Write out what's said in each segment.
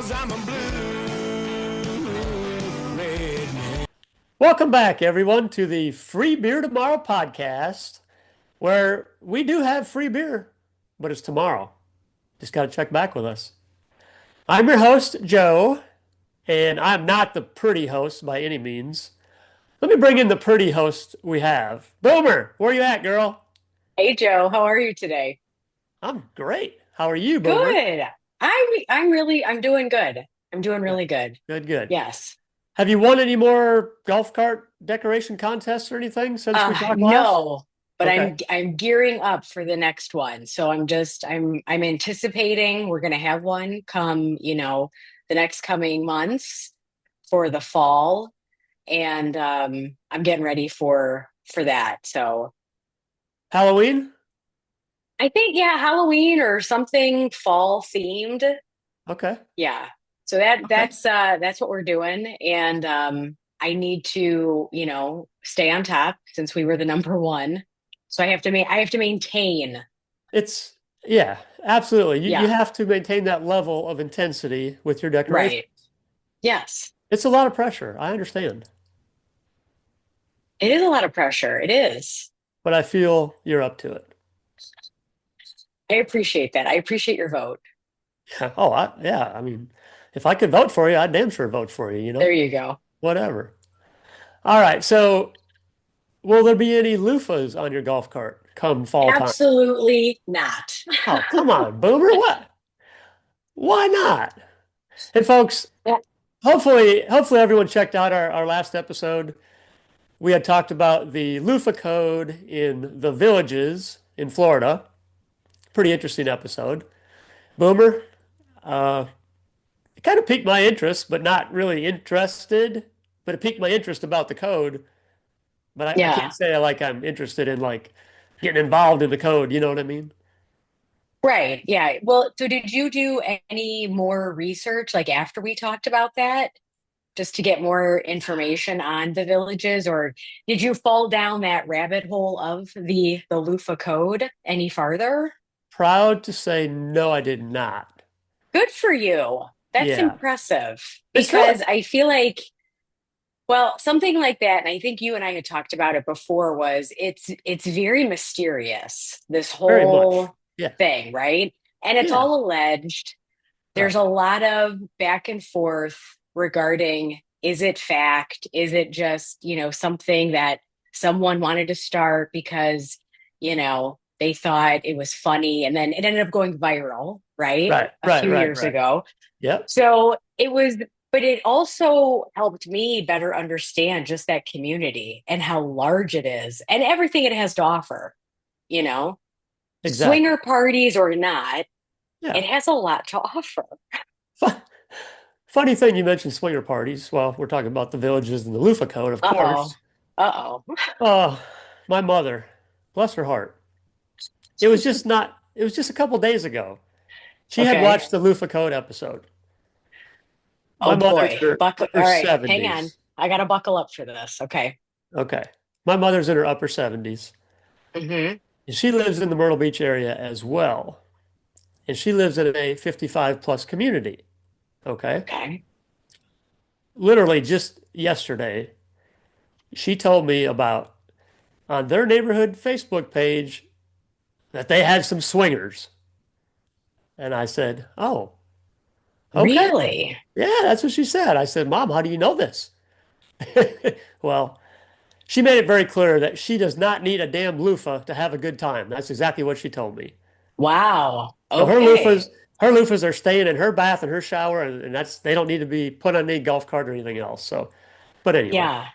'cause I'm a blue redneck. Welcome back, everyone, to the Free Beer Tomorrow podcast, where we do have free beer, but it's tomorrow. Just got to check back with us. I'm your host, Joe, and I'm not the pretty host by any means. Let me bring in the pretty host we have. Boomer, where you at, girl? Hey Joe, how are you today? I'm great. How are you, Boomer? Good. I'm doing good. I'm doing really good. Good, good. Yes. Have you won any more golf cart decoration contests or anything since we talked last? No, but Okay. I'm gearing up for the next one. So I'm anticipating we're gonna have one come, the next coming months for the fall. And I'm getting ready for that. So Halloween? I think yeah, Halloween or something fall themed. Okay. Yeah. So that Okay. that's what we're doing. And I need to, stay on top since we were the number one. So I have to maintain. It's yeah, absolutely. You Yeah, have to maintain that level of intensity with your decoration. right. Yes. It's a lot of pressure. I understand, It is a lot of pressure. It is. but I feel you're up to it. I appreciate that. I appreciate your vote. Yeah. Oh, yeah. I mean, if I could vote for you, I'd damn sure vote for you, There you go. Whatever. All right. So, will there be any loofahs on your golf cart come fall time? Absolutely not. Oh, come on, Boomer. What? Why not? And folks, Yeah. hopefully everyone checked out our last episode. We had talked about the loofah code in the villages in Florida. Pretty interesting episode. Boomer, uh, it kind of piqued my interest, but not really interested. But it piqued my interest about the code. But I can't Yeah. say I'm interested in getting involved in the code. You know what I mean? Right. Yeah. Well, so did you do any more research like after we talked about that? Just to get more information on the villages, or did you fall down that rabbit hole of the loofah code any farther? Proud to say no, I did not. Good for you. That's Yeah, impressive it's not because I feel like, well, something like that, and I think you and I had talked about it before, was it's very mysterious, this very much. whole Yeah, thing, right? And it's yeah, all alleged. There's right, a lot of back and forth regarding is it fact? Is it just, something that someone wanted to start because, they thought it was funny and then it ended up going viral, right? right, A right, few right, years right. ago. Yep. So it was, but it also helped me better understand just that community and how large it is and everything it has to offer, you know, Exactly. swinger parties or not, Yeah. it has a lot to offer. Fu- Funny thing you mentioned swinger parties. Well, we're talking about the villages and the loofah code, of Uh-oh. course. Uh-oh. Oh, my mother, bless her heart. It was just a couple days ago. She had Okay. watched the loofah code episode. My Oh mother's boy. in her Buckle. upper All right. Hang on. 70s. I gotta buckle up for this. Okay. Okay. My mother's in her upper 70s. Hmm. And she lives in the Myrtle Beach area as well. And she lives in a 55 plus community. Okay. Okay. Literally just yesterday, she told me about on their neighborhood Facebook page that they had some swingers. And I said, "Oh, okay. Really? Yeah, that's what she said." I said, "Mom, how do you know this?" Well, she made it very clear that she does not need a damn loofah to have a good time. That's exactly what she told me. Wow. So Okay. her loofahs are staying in her bath and her shower, and that's they don't need to be put on any golf cart or anything else. So, but anyway, Yeah.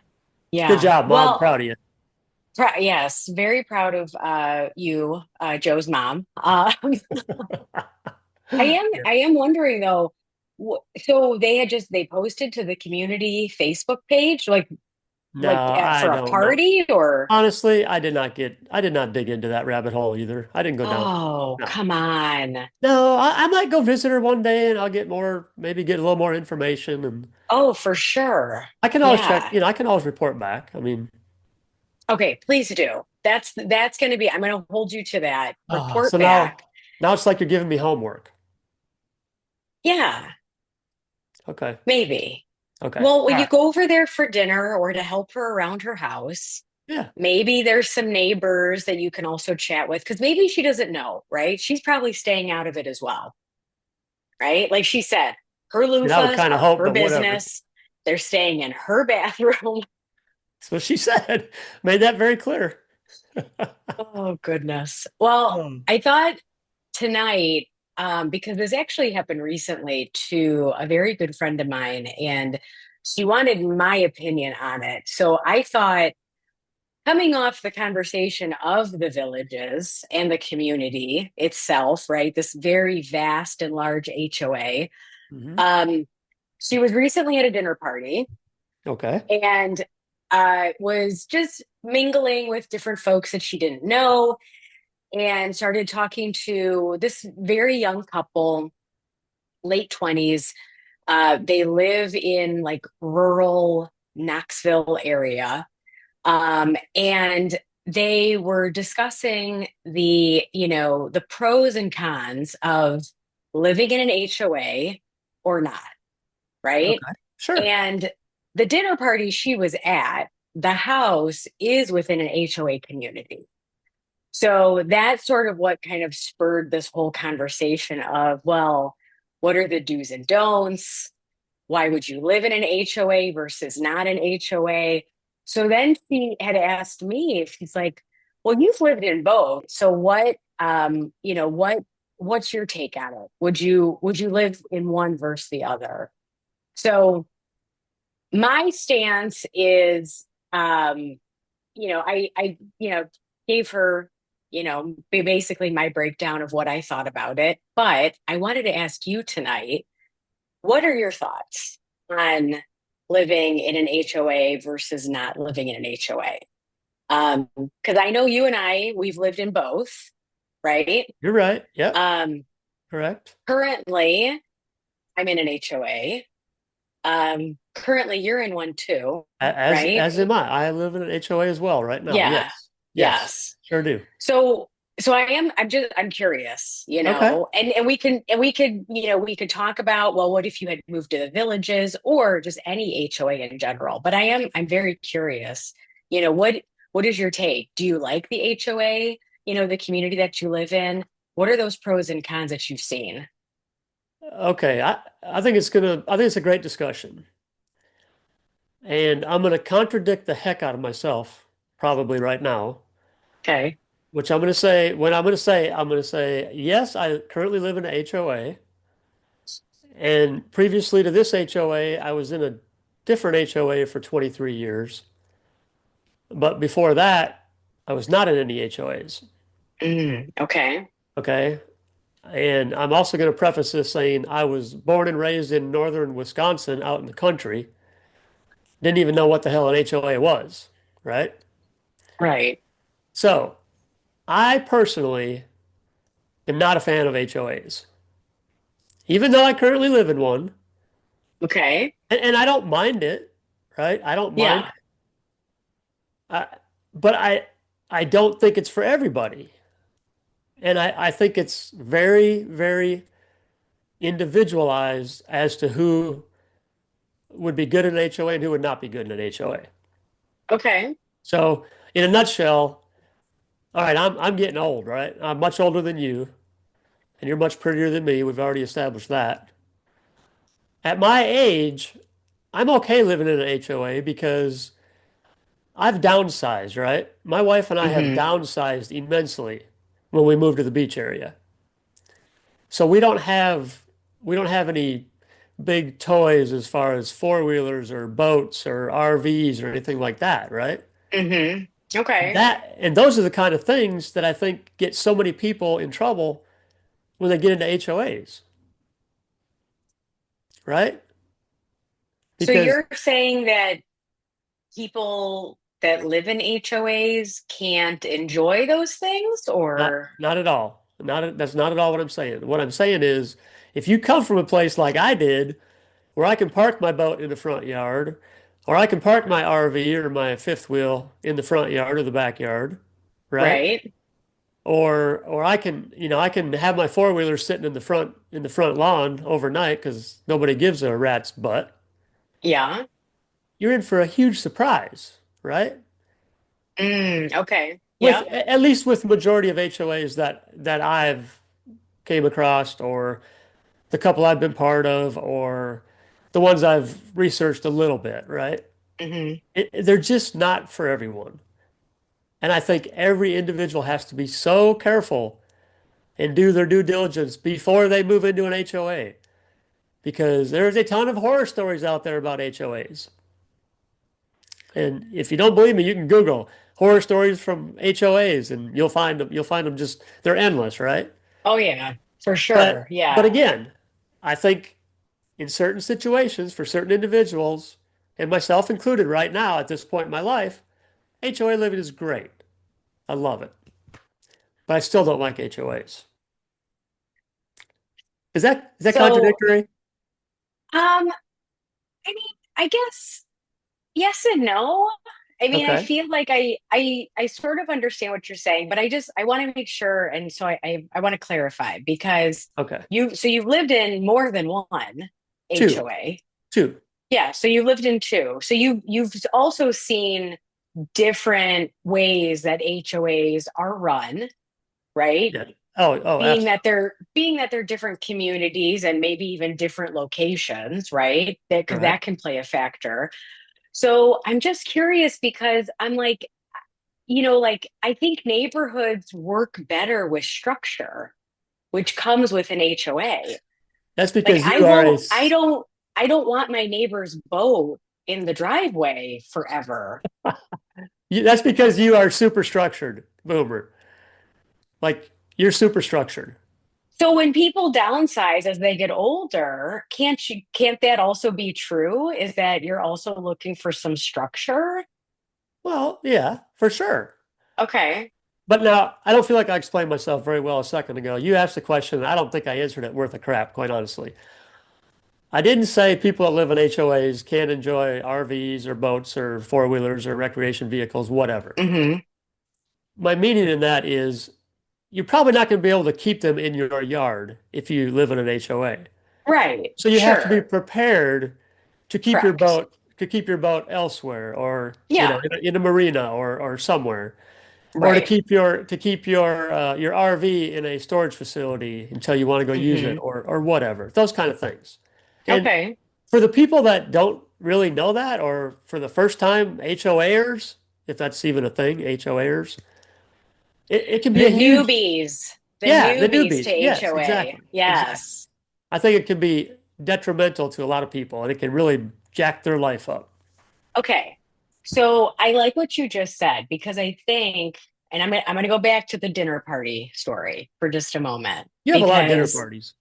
good Yeah. job, Mom. Well, Proud of you. yes, very proud of you, Joe's mom. Yeah. I am wondering though, so they posted to the community Facebook page, No, I for a don't know. party or Honestly, I did not dig into that rabbit hole either. I didn't go down. oh, No. come on. No, I might go visit her one day and I'll get more, maybe get a little more information and Oh, for sure. I can always check, Yeah. I can always report back. I mean, Okay, please do. That's going to be, I'm going to hold you to that. so Report back. now it's like you're giving me homework. Yeah. Okay. Maybe. Okay. Well, All when you right. go over there for dinner or to help her around her house, Yeah. maybe there's some neighbors that you can also chat with because maybe she doesn't know, right? She's probably staying out of it as well, right? Like she said, her And I would loofahs kind of are hope, her but whatever. business. They're staying in her bathroom. That's what she said. Made that very clear. Oh, goodness. Well, Um, I thought tonight, because this actually happened recently to a very good friend of mine, and she wanted my opinion on it. So I thought, coming off the conversation of the villages and the community itself, right? This very vast and large HOA. mhm. Um, she was recently at a dinner party Okay. and was just mingling with different folks that she didn't know and started talking to this very young couple, late 20s. They live in like rural Knoxville area. And they were discussing the pros and cons of living in an HOA or not, right? Okay. Sure. And the dinner party she was at, the house is within an HOA community. So that's sort of what kind of spurred this whole conversation of, well, what are the do's and don'ts? Why would you live in an HOA versus not an HOA? So then she had asked me, she's like, well, you've lived in both. So what's your take on it? Would you live in one versus the other? So my stance is, I gave her, basically my breakdown of what I thought about it. But I wanted to ask you tonight, what are your thoughts on living in an HOA versus not living in an HOA? Because I know you and we've lived in both, right? You're right. Yep. Um, Correct. Currently, I'm in an HOA. Currently, you're in one too, right? As am I. I live in an HOA as well right now. Yeah. Yes. Yes. Yes. Sure do. So I'm curious, Okay. and we could talk about, well, what if you had moved to the villages or just any HOA in general? But I'm very curious, what is your take? Do you like the HOA, the community that you live in? What are those pros and cons that you've seen? Okay. I think it's a great discussion. And I'm gonna contradict the heck out of myself probably right now, Okay. which I'm gonna say, yes, I currently live in an HOA. And previously to this HOA, I was in a different HOA for 23 years. But before that, I was not in any HOAs. Okay. Okay. And I'm also going to preface this saying I was born and raised in northern Wisconsin out in the country. Didn't even know what the hell an HOA was. Right. Right. So I personally am not a fan of HOAs, even though I currently live in one. Okay. And I don't mind it. Right. I don't mind Yeah. it. I, but I don't think it's for everybody. And I think it's very, very individualized as to who would be good in an HOA and who would not be good in an HOA. Okay. So, in a nutshell, all right, I'm getting old, right? I'm much older than you, and you're much prettier than me. We've already established that. At my age, I'm okay living in an HOA because I've downsized, right? My wife and I have Hmm. downsized immensely when we moved to the beach area. So we don't have any big toys as far as four-wheelers or boats or RVs or anything like that, right? Hmm. Okay. That and those are the kind of things that I think get so many people in trouble when they get into HOAs, right? So Because you're saying that people that live in HOAs can't enjoy those things not or not at all. That's not at all what I'm saying. What I'm saying is if you come from a place like I did, where I can park my boat in the front yard, or I can park my RV or my fifth wheel in the front yard or the backyard, right? right? or I can have my four-wheeler sitting in the front lawn overnight because nobody gives a rat's butt. Yeah. You're in for a huge surprise, right? Okay. With Yeah. at least with majority of HOAs that I've came across, or the couple I've been part of, or the ones I've researched a little bit, right? Hmm. They're just not for everyone. And I think every individual has to be so careful and do their due diligence before they move into an HOA because there's a ton of horror stories out there about HOAs. And if you don't believe me, you can Google horror stories from HOAs and you'll find them just they're endless, right? Oh yeah, for sure. But Yeah. again, I think in certain situations for certain individuals, and myself included right now at this point in my life, HOA living is great. I love it. But I still don't like HOAs. Is that So, contradictory? I mean, I guess yes and no. I mean, I Okay. feel like I sort of understand what you're saying, but I want to make sure, and so I want to clarify because Okay. you've lived in more than one Two. HOA. Two. Yeah, so you lived in two. So you've also seen different ways that HOAs are run, right? Yeah. Oh, absolutely. Being that they're different communities and maybe even different locations, right? That because Right. that can play a factor. So I'm just curious because I'm like, like I think neighborhoods work better with structure, which comes with an HOA. That's Like because you are I don't want my neighbor's boat in the driveway forever. that's because you are super structured, Boomer. Like you're super structured. So when people downsize as they get older, can't that also be true? Is that you're also looking for some structure? Well, yeah, for sure. Okay. But now I don't feel like I explained myself very well a second ago. You asked the question, and I don't think I answered it worth a crap, quite honestly. I didn't say people that live in HOAs can't enjoy RVs or boats or four-wheelers or recreation vehicles, whatever. Hmm. My meaning in that is you're probably not going to be able to keep them in your yard if you live in an HOA. Right. So you have to be Sure. prepared Correct. to keep your boat elsewhere or Yeah. in a marina or somewhere or Right. to keep your RV in a storage facility until you want to go use it Hmm. or whatever. Those kind of things. And Okay. for the people that don't really know that or for the first time HOAers, if that's even a thing, HOAers, it can be The a huge newbies. The yeah, the newbies to newbies. Yes, HOA. exactly. Exactly. Yes. I think it can be detrimental to a lot of people and it can really jack their life up. Okay. So I like what you just said because I think, and I'm gonna go back to the dinner party story for just a moment You have a lot of dinner because parties.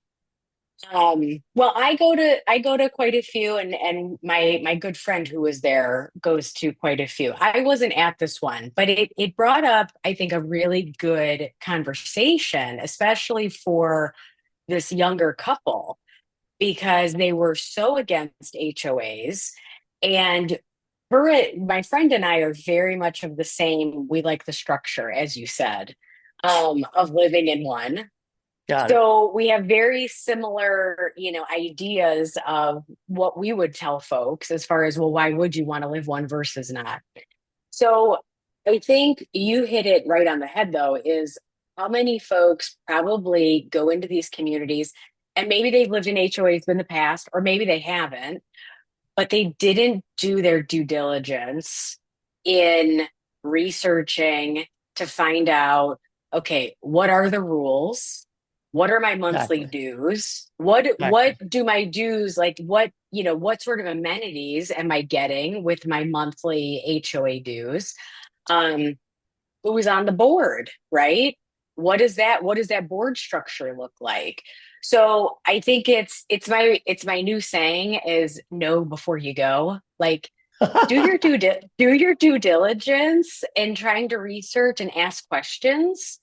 well I go to quite a few and my good friend who was there goes to quite a few. I wasn't at this one, but it brought up I think a really good conversation, especially for this younger couple because they were so against HOAs. And my friend and I are very much of the same. We like the structure, as you said, of living in one. Got it. So we have very similar, ideas of what we would tell folks as far as, well, why would you want to live one versus not? So I think you hit it right on the head, though, is how many folks probably go into these communities and maybe they've lived in HOAs in the past, or maybe they haven't, but they didn't do their due diligence in researching to find out, okay, what are the rules? What are my monthly Exactly. dues? What Exactly. do my dues like what sort of amenities am I getting with my monthly HOA dues? Um, who's on the board, right? What does that board structure look like? So I think it's my new saying is know before you go. Like do your due diligence in trying to research and ask questions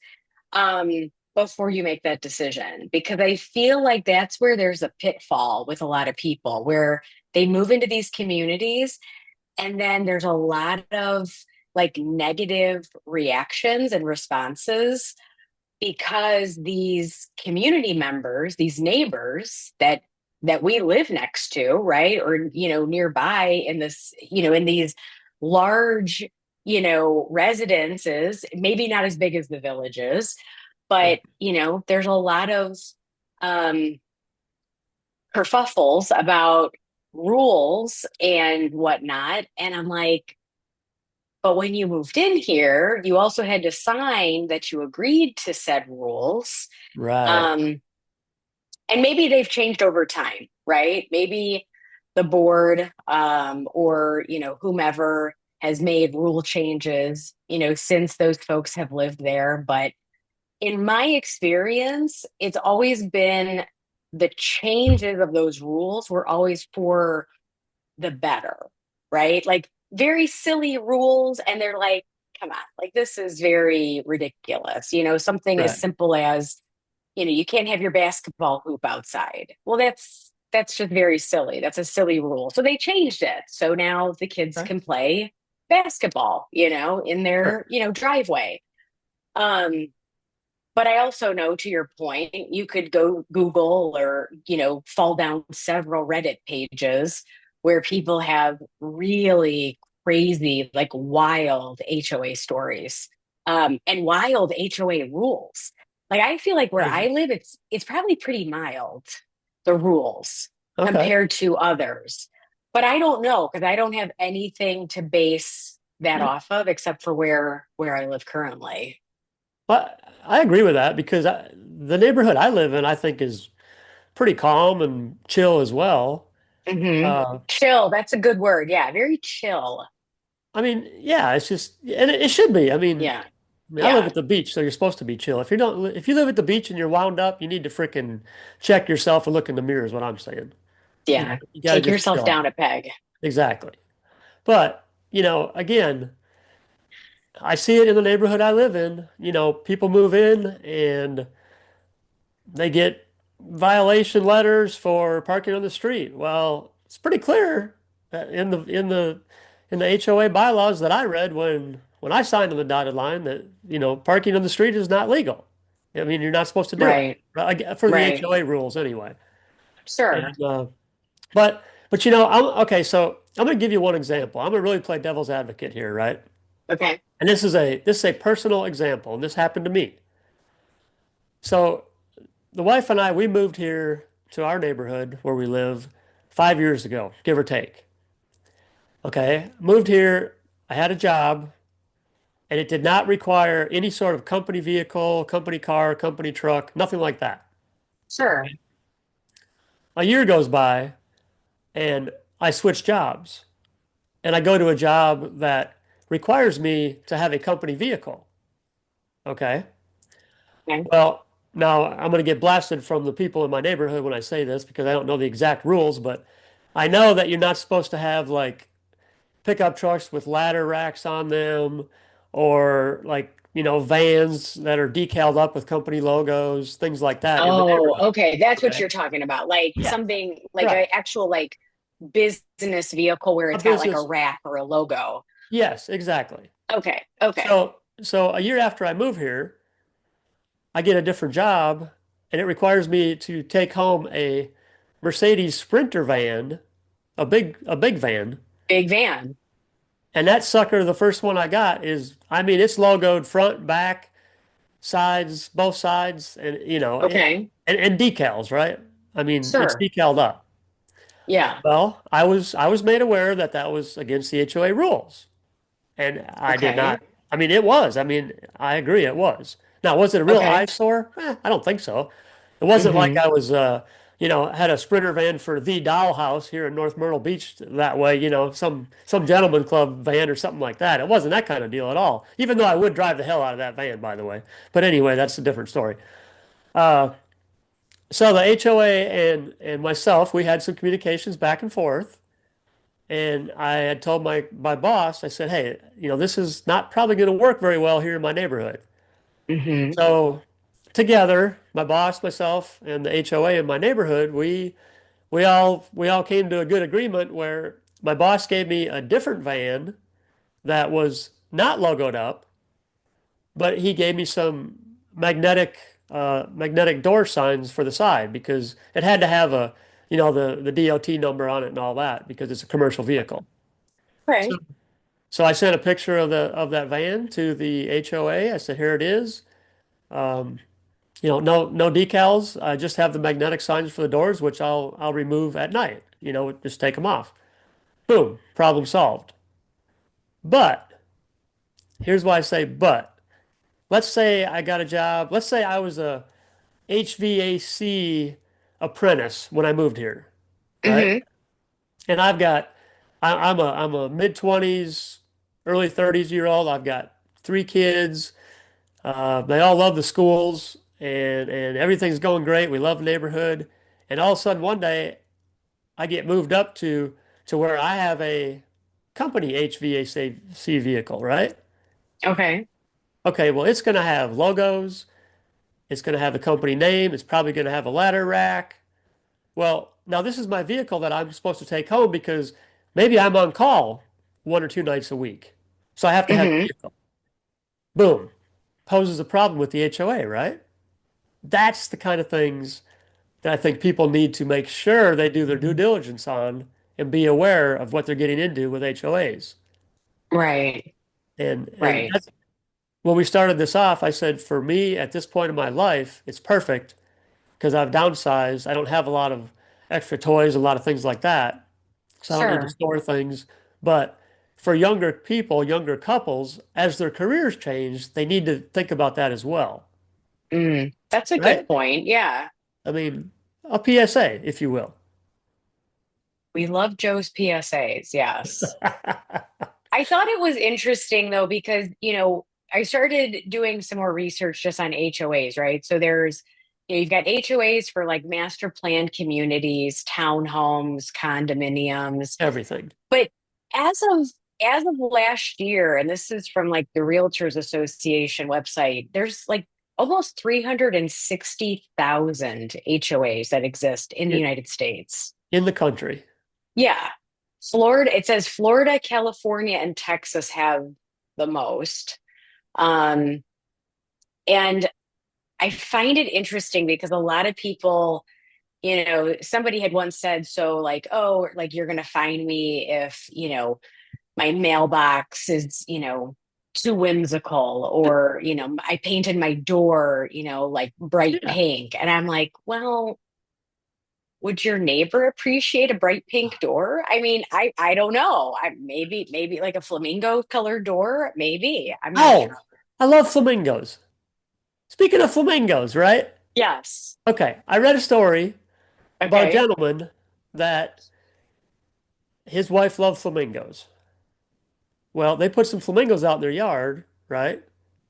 um before you make that decision because I feel like that's where there's a pitfall with a lot of people where they move into these communities and then there's a lot of like negative reactions and responses because these community members, these neighbors that we live next to, right? Or, nearby in this, in these large, residences, maybe not as big as the villages, but, there's a lot of um kerfuffles about rules and whatnot. And I'm like, but when you moved in here, you also had to sign that you agreed to said rules. Right. Um, and maybe they've changed over time, right? Maybe the board, or whomever has made rule changes, since those folks have lived there. But in my experience, it's always been the changes of those rules were always for the better, right? Like very silly rules. And they're like, come on, like this is very ridiculous. Something as Right. simple as, you can't have your basketball hoop outside. Well, that's just very silly. That's a silly rule. So they changed it. So now the kids Okay. can play basketball, in Sure. their, driveway. Um, but I also know, to your point, you could go Google or, fall down several Reddit pages where people have really crazy, like wild HOA stories, and wild HOA rules. Like I feel like where I Crazy. live, it's probably pretty mild, the rules Okay. compared to others. But I don't know because I don't have anything to base that Yeah. off of except for where I live currently. Well, I agree with that because the neighborhood I live in, I think, is pretty calm and chill as well. Hmm. Uh, Chill. That's a good word. Yeah, very chill. I mean, yeah, it's just, and it should be. Yeah. I live Yeah. at the beach, so you're supposed to be chill. If you live at the beach and you're wound up, you need to frickin' check yourself and look in the mirror, is what I'm saying. Yeah. You got to Take just yourself chill down out. a peg. Exactly. But, again, I see it in the neighborhood I live in. People move in and they get violation letters for parking on the street. Well, it's pretty clear that in the HOA bylaws that I read when I signed on the dotted line that parking on the street is not legal. I mean, you're not supposed to do it Right. right, for the Right. HOA rules anyway. Sure. And but I'm okay. So I'm going to give you one example. I'm going to really play devil's advocate here, right? Okay. And this is a personal example, and this happened to me. So the wife and I, we moved here to our neighborhood where we live 5 years ago, give or take. Okay. Moved here. I had a job and it did not require any sort of company vehicle, company car, company truck, nothing like that. Sure. A year goes by and I switch jobs and I go to a job that requires me to have a company vehicle. Okay. Okay. Well, now I'm going to get blasted from the people in my neighborhood when I say this because I don't know the exact rules, but I know that you're not supposed to have like pickup trucks with ladder racks on them or like, vans that are decaled up with company logos, things like that in the Oh, neighborhood. okay. That's what Okay. you're talking about. Like Yeah. something like Right. an actual like business vehicle where A it's got like a business. rack or a logo. Yes, exactly. Okay. Okay. So a year after I move here, I get a different job and it requires me to take home a Mercedes Sprinter van, a big van. Big van. And that sucker, the first one I got is, I mean, it's logoed front, back, sides, both sides, and Okay. and decals, right? I mean, it's Sure. decaled up. Yeah. Well, I was made aware that that was against the HOA rules, and I did Okay. not. I mean, it was. I mean, I agree, it was. Now, was it a real Okay. eyesore? I don't think so. It wasn't like Hmm. I was, had a Sprinter van for the Dollhouse here in North Myrtle Beach that way, some gentleman club van or something like that. It wasn't that kind of deal at all. Even though I would drive the hell out of that van, by the way. But anyway, that's a different story. Uh, so the HOA and myself, we had some communications back and forth. And I had told my boss, I said, hey, this is not probably going to work very well here in my neighborhood. Hmm. So together, my boss, myself, and the HOA in my neighborhood, we all came to a good agreement where my boss gave me a different van that was not logoed up, but he gave me some magnetic door signs for the side because it had to have a the DOT number on it and all that because it's a commercial vehicle. So, Okay. so I sent a picture of that van to the HOA. I said, here it is. Um, no decals. I just have the magnetic signs for the doors, which I'll remove at night. Just take them off. Boom, problem solved. But here's why I say but. Let's say I got a job. Let's say I was a HVAC apprentice when I moved here, right? Hmm. And I'm a mid-20s, early 30s year old. I've got three kids. They all love the schools and everything's going great. We love the neighborhood. And all of a sudden one day I get moved up to where I have a company HVAC vehicle, right? Okay. Okay, well, it's going to have logos. It's going to have the company name. It's probably going to have a ladder rack. Well, now this is my vehicle that I'm supposed to take home because maybe I'm on call 1 or 2 nights a week. So I have to have a Hmm. vehicle. Boom. Poses a problem with the HOA, right? That's the kind of things that I think people need to make sure they do their due diligence on and be aware of what they're getting into with HOAs. Right. And Right. that's when we started this off, I said for me at this point in my life, it's perfect because I've downsized. I don't have a lot of extra toys, a lot of things like that. So I don't need to Sure. store things. But for younger people, younger couples, as their careers change, they need to think about that as well, That's a good right? point. Yeah. I mean, a PSA, if you will. We love Joe's PSAs. Yes. I thought it was interesting though, because, I started doing some more research just on HOAs, right? So you've got HOAs for like master planned communities, townhomes, condominiums. Everything. But as of as of last year, and this is from like the Realtors Association website, there's like almost 360,000 HOAs that exist in the in, United States. in the country. Yeah. It says Florida, California, and Texas have the most. Um, and I find it interesting because a lot of people, somebody had once said, so like, oh, like you're going to find me if, my mailbox is, too whimsical or, I painted my door, like bright Yeah. pink. And I'm like, well, would your neighbor appreciate a bright pink door? I mean, I don't know. Maybe like a flamingo colored door, maybe. I'm not Oh, sure. I love flamingos. Speaking of flamingos, right? Yes. Okay, I read a story about a Okay. gentleman that his wife loved flamingos. Well, they put some flamingos out in their yard, right?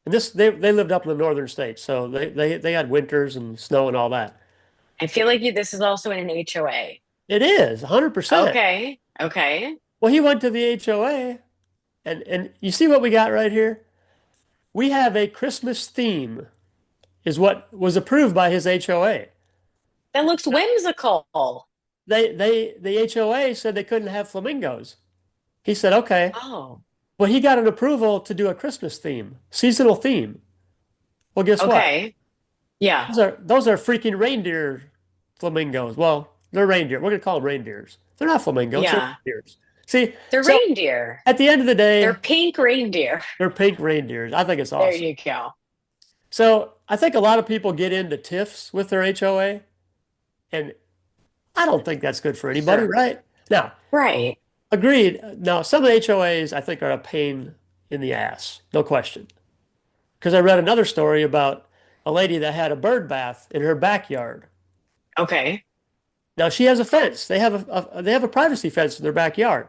And they lived up in the northern states, so they had winters and snow and all that. I feel like this is also in an HOA. It is 100%. Okay. Okay. Well, he went to the HOA and you see what we got right here? We have a Christmas theme is what was approved by his HOA. That looks whimsical. The HOA said they couldn't have flamingos. He said, "Okay." Oh, Well, he got an approval to do a Christmas theme, seasonal theme. Well, guess what? okay. Yeah. Those are freaking reindeer flamingos. Well, they're reindeer. We're gonna call them reindeers. They're not flamingos, they're Yeah. reindeers. See, They're so reindeer. at the end of the They're day, pink reindeer. they're pink reindeers. I think it's There awesome. you go. So I think a lot of people get into tiffs with their HOA, and I don't think that's good for anybody, Sure. right? Now, Right. agreed. Now, some of the HOAs I think are a pain in the ass, no question. Because I read another story about a lady that had a bird bath in her backyard. Okay. Now she has a fence. They have a privacy fence in their backyard.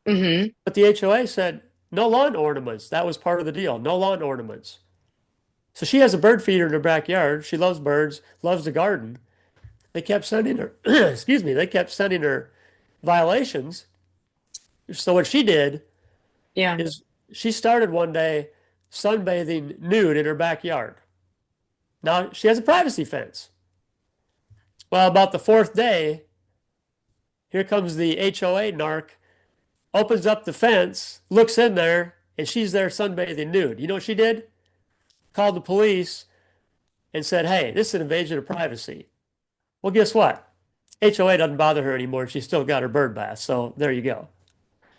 Mm-hmm. But the HOA said no lawn ornaments. That was part of the deal. No lawn ornaments. So she has a bird feeder in her backyard. She loves birds, loves the garden. They kept sending her, excuse me, they kept sending her violations. So what she did Yeah. is she started one day sunbathing nude in her backyard. Now she has a privacy fence. Well, about the fourth day, here comes the HOA narc, opens up the fence, looks in there, and she's there sunbathing nude. You know what she did? Called the police. and said, hey, this is an invasion of privacy. Well, guess what? HOA doesn't bother her anymore. She's still got her bird bath. So there you go.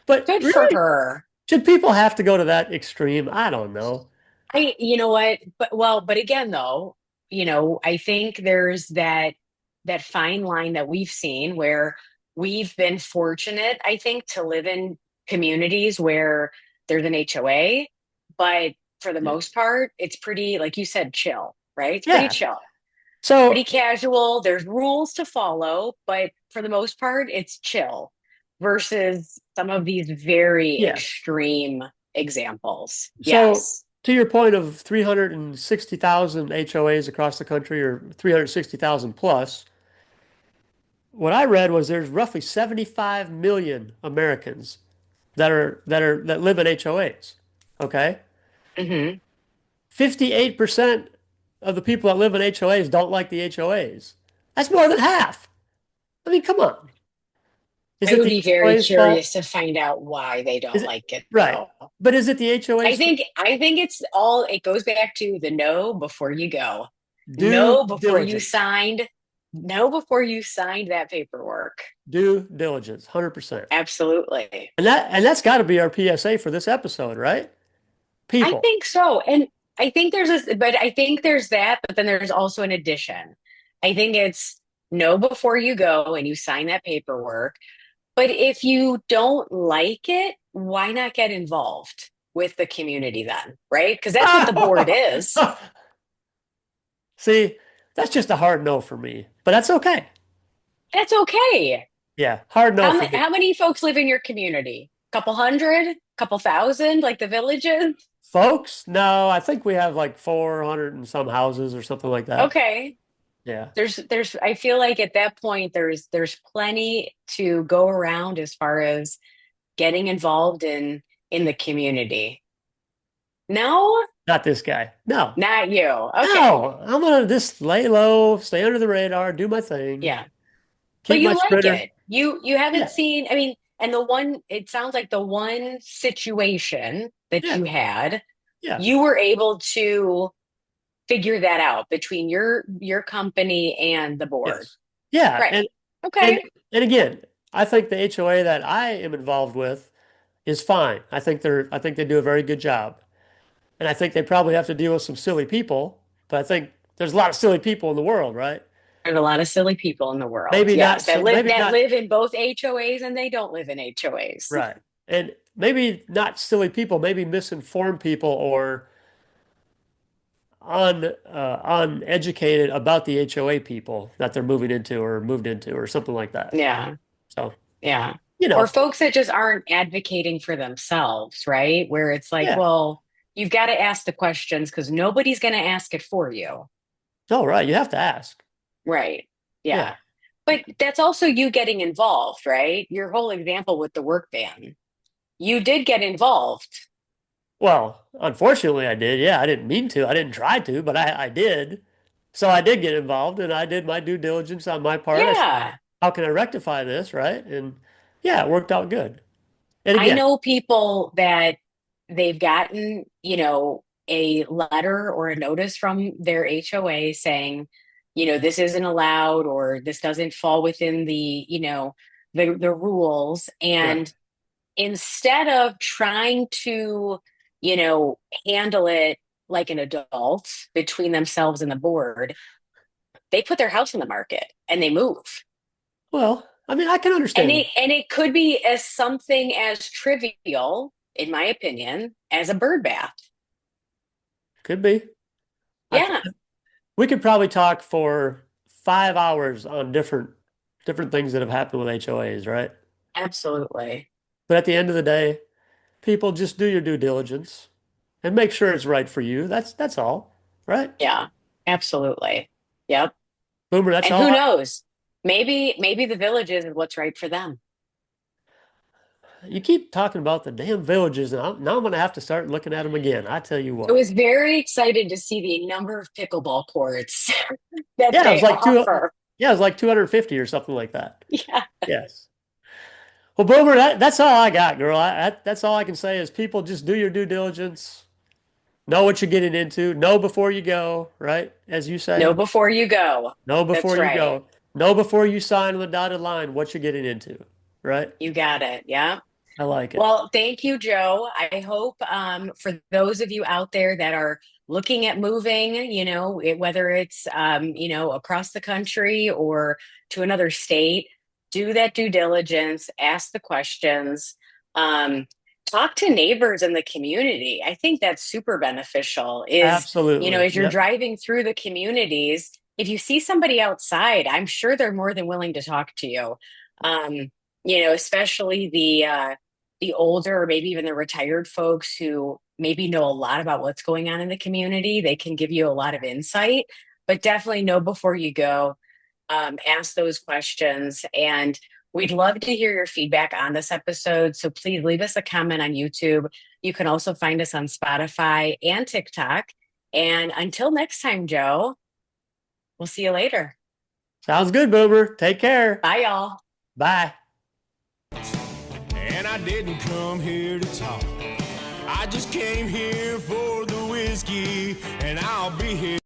But Good for really, her. should people have to go to that extreme? I don't know. You know what? But again, though, I think there's that fine line that we've seen where we've been fortunate, I think, to live in communities where there's an HOA, but for the Yeah. most part, it's pretty, like you said, chill, right? It's pretty Yeah. chill, pretty So, casual. There's rules to follow, but for the most part, it's chill versus some of these very yeah. extreme examples. So Yes. to your point of 360,000 HOAs across the country or 360,000 plus, what I read was there's roughly 75 million Americans that live in HOAs. Okay? Hmm. 58% of the people that live in HOAs don't like the HOAs. That's more than half. I mean, come on. Is I it would the be very HOA's fault? curious to find out why they Is don't it like it, right? though. But is it the HOA's fault? I think it goes back to the know before you go. Due Know before you diligence. signed, know before you signed that paperwork. Due diligence, 100%. Absolutely. And that's got to be our PSA for this episode, right? I People. think so. And I think there's that, but then there's also an addition. I think it's know before you go and you sign that paperwork. But if you don't like it, why not get involved with the community then, right? Because that's what the board is. See, that's just a hard no for me, but that's okay. That's okay. Yeah, hard no for me. How many folks live in your community? Couple hundred? Couple thousand, like the villages? Folks, no, I think we have like 400 and some houses or something like that. Okay. Yeah. I feel like at that point there's plenty to go around as far as getting involved in the community. No, Not this guy. No. not you. Okay. No. I'm gonna just lay low, stay under the radar, do my thing, Yeah. But keep my you like spritter. it. You haven't Yeah. seen, I mean, and the one it sounds like the one situation that Yeah. you had, Yeah. you were able to figure that out between your company and the board. Yes. Yeah. Right. And Okay. and again, I think the HOA that I am involved with is fine. I think they do a very good job. And I think they probably have to deal with some silly people, but I think there's a lot of silly people in the world, right? There's a lot of silly people in the world. Yes, Maybe that not live in both HOAs and they don't live in HOAs. right. And maybe not silly people, maybe misinformed people or uneducated about the HOA people that they're moving into or moved into or something like that. Yeah. So, Yeah. you Or know, folks that just aren't advocating for themselves, right? Where it's like, yeah. well, you've got to ask the questions because nobody's going to ask it for you. No, right. You have to ask. Right. Yeah. Yeah. But that's also you getting involved, right? Your whole example with the work van. You did get involved. Well, unfortunately, I did. Yeah, I didn't mean to. I didn't try to, but I did. So I did get involved and I did my due diligence on my part. I said, Yeah. how can I rectify this, right? And yeah, it worked out good. And I again, know people that they've gotten, a letter or a notice from their HOA saying, this isn't allowed or this doesn't fall within the rules. right. And instead of trying to, you know, handle it like an adult between themselves and the board, they put their house on the market and they move. Well, I mean, I can understand it. And it could be as something as trivial, in my opinion, as a bird bath. Could be. I th Yeah, We could probably talk for 5 hours on different things that have happened with HOAs, right? absolutely. But at the end of the day, people just do your due diligence and make sure it's right for you. That's all, right? Yeah, absolutely. Yep. Boomer, that's And all. who knows? Maybe the villages is what's right for them. You keep talking about the damn villages, and now I'm going to have to start looking at them again. I tell you I what. was very excited to see the number of pickleball courts that Yeah, it was they like two. offer. Yeah, it was like 250 or something like that. Yeah. Yes. Well, Boomer, that's all I got, girl. That's all I can say is people just do your due diligence. Know what you're getting into. Know before you go, right? As you Know say, before you go. know That's before you right. go. Know before you sign on the dotted line what you're getting into, right? You got it. Yeah. I like it. Well, thank you, Joe. I hope for those of you out there that are looking at moving, whether it's across the country or to another state, do that due diligence, ask the questions, um, talk to neighbors in the community. I think that's super beneficial. Absolutely. As you're Yep. driving through the communities, if you see somebody outside, I'm sure they're more than willing to talk to you. Um, especially the older or maybe even the retired folks who maybe know a lot about what's going on in the community. They can give you a lot of insight, but definitely know before you go. Ask those questions. And we'd love to hear your feedback on this episode. So please leave us a comment on YouTube. You can also find us on Spotify and TikTok. And until next time, Joe, we'll see you later. Sounds good, Boomer. Take care. Bye, y'all. Bye. And I didn't come here to talk. I just came here for the whiskey, and I'll be here.